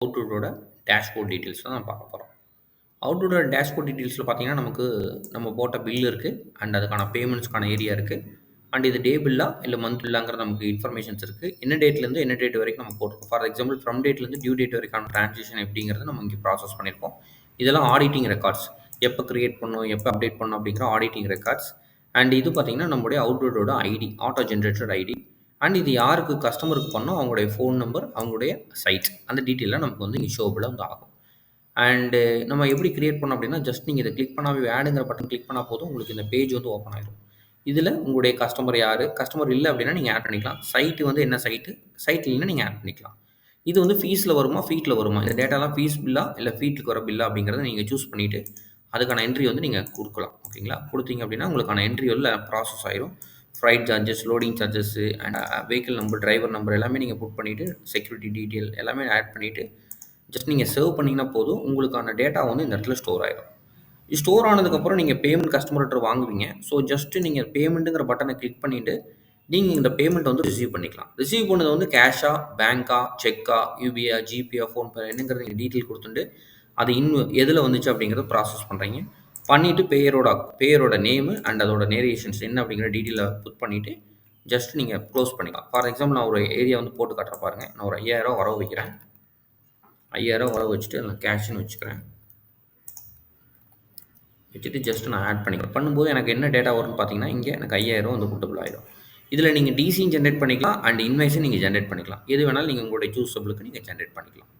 அவுட்லுட்டோட dashboard details தான் நம்ம பார்க்க போகிறோம். அவுட்லுட்டோட டேஷ்போர்ட் டீட்டெயில்ஸில் பார்த்தீங்கன்னா, நமக்கு நம்ம போட்ட பில் இருக்குது அண்ட் அதுக்கான பேமெண்ட்ஸ்க்கான ஏரியா இருக்குது. அண்ட் இது டே பில்லா இல்லை மந்த் பில்லாங்கிற நமக்கு இன்ஃபர்மேஷன்ஸ் இருக்குது. என்ன டேட்லேருந்து என்ன டேட் வரைக்கும் நம்ம போட்டிருக்கோம். ஃபார் எக்ஸாம்பிள் ஃப்ரம் டேட்லேருந்து டியூ டேட் வரைக்கான ட்ரான்சாக்ஷன் எப்படிங்கிறது நம்ம இங்கே ப்ராசஸ் பண்ணியிருக்கோம். இதெல்லாம் ஆடிட்டிங் ரெக்கார்ட்ஸ். எப்போ கிரியேட் பண்ணணும், எப்போ அப்டேட் பண்ணணும் அப்படிங்கிற ஆடிட்டிங் ரெக்கார்ட்ஸ். அண்ட் இது பார்த்தீங்கன்னா நம்மளுடைய அவுட்லுட்டோட ID, auto generated ID. And இது யாருக்கு கஸ்டமருக்கு பண்ணோம், அவங்களுடைய ஃபோன் நம்பர், அவங்களுடைய சைட், அந்த டீட்டெயிலாம் நமக்கு வந்து இங்கே ஷோபில் வந்து ஆகும். அண்டு நம்ம எப்படி கிரியேட் பண்ணோம் அப்படின்னா, ஜஸ்ட் நீங்கள் இதை கிளிக் பண்ணாவே ஆடுங்கிற பட்டன் கிளிக் பண்ணால் போதும், உங்களுக்கு இந்த பேஜ் வந்து ஓப்பன் ஆயிடும். இதில் உங்களுடைய கஸ்டமர் யார், கஸ்டமர் இல்லை அப்படின்னா நீங்கள் ஆட் பண்ணிக்கலாம். சைட்டு வந்து என்ன சைட்டு, சைட் இல்லைன்னா நீங்கள் ஆட் பண்ணிக்கலாம். இது வந்து ஃபீஸில் வருமா, ஃபீட்டில் வருமா, இந்த டேட்டாலாம் ஃபீஸ் பில்லா இல்லை ஃபீட்டுக்கு வர பில்லா அப்படிங்கிறத நீங்கள் சூஸ் பண்ணிவிட்டு அதுக்கான என்ட்ரி வந்து நீங்கள் கொடுக்கலாம். ஓகேங்களா? கொடுத்தீங்க அப்படின்னா உங்களுக்கான என்ட்ரி வந்து ப்ராசஸ் ஆயிரும். Fried charges, loading charges and vehicle number, driver number எல்லாமே நீங்கள் புட் பண்ணிவிட்டு செக்யூரிட்டி டீட்டெயில் எல்லாமே ஆட் பண்ணிவிட்டு ஜஸ்ட் நீங்கள் சர்வ் பண்ணிங்கன்னா போதும், உங்களுக்கான டேட்டா வந்து இந்த இடத்துல ஸ்டோர் ஆயிடும். இது ஸ்டோர் ஆனதுக்கப்புறம் நீங்கள் பேமெண்ட் கஸ்டமர்கிட்ட வாங்குவீங்க. ஸோ ஜஸ்ட்டு நீங்கள் பேமெண்ட்டுங்கிற பட்டனை கிளிக் பண்ணிவிட்டு நீங்கள் இந்த பேமெண்ட் வந்து ரிசீவ் பண்ணிக்கலாம். ரிசீவ் பண்ணது வந்து கேஷா, பேங்க்கா, செக்கா, யூபிஐ, ஜிபேயா, ஃபோன்பே என்னங்கிறது நீங்கள் டீட்டெயில் கொடுத்துட்டு அது எதில் வந்துச்சு அப்படிங்கிறத ப்ராசஸ் பண்ணுறீங்க. பண்ணிவிட்டு பேயரோட நேமு அண்ட் அதோட நேரேஷன்ஸ் என்ன அப்படிங்கிற டீட்டெயிலை புட் பண்ணிவிட்டு ஜஸ்ட் நீங்கள் க்ளோஸ் பண்ணிக்கலாம். ஃபார் எக்ஸாம்பிள் நான் ஒரு ஏரியா வந்து போட்டு காட்டுறேன் பாருங்கள். நான் ஒரு 5000 வரவு வைக்கிறேன். 5000 வரவு வச்சுட்டு அதில் கேஷ்னு வச்சுக்கிறேன். வச்சுட்டு ஜஸ்ட் நான் ஆட் பண்ணிக்கிறேன். பண்ணும்போது எனக்கு என்ன டேட்டா வரும்னு பார்த்தீங்கன்னா, இங்கே எனக்கு 5000 வந்து புட்டபிள் ஆகிடும். இதில் நீங்கள் டிசியும் ஜென்ரேட் பண்ணிக்கலாம் அண்ட் இன்வாய்ஸும் நீங்கள் ஜென்ரேட் பண்ணிக்கலாம். எது வேணாலும் நீங்கள் உங்களுடைய சூஸபிளுக்கு நீங்கள் ஜென்ரேட் பண்ணிக்கலாம்.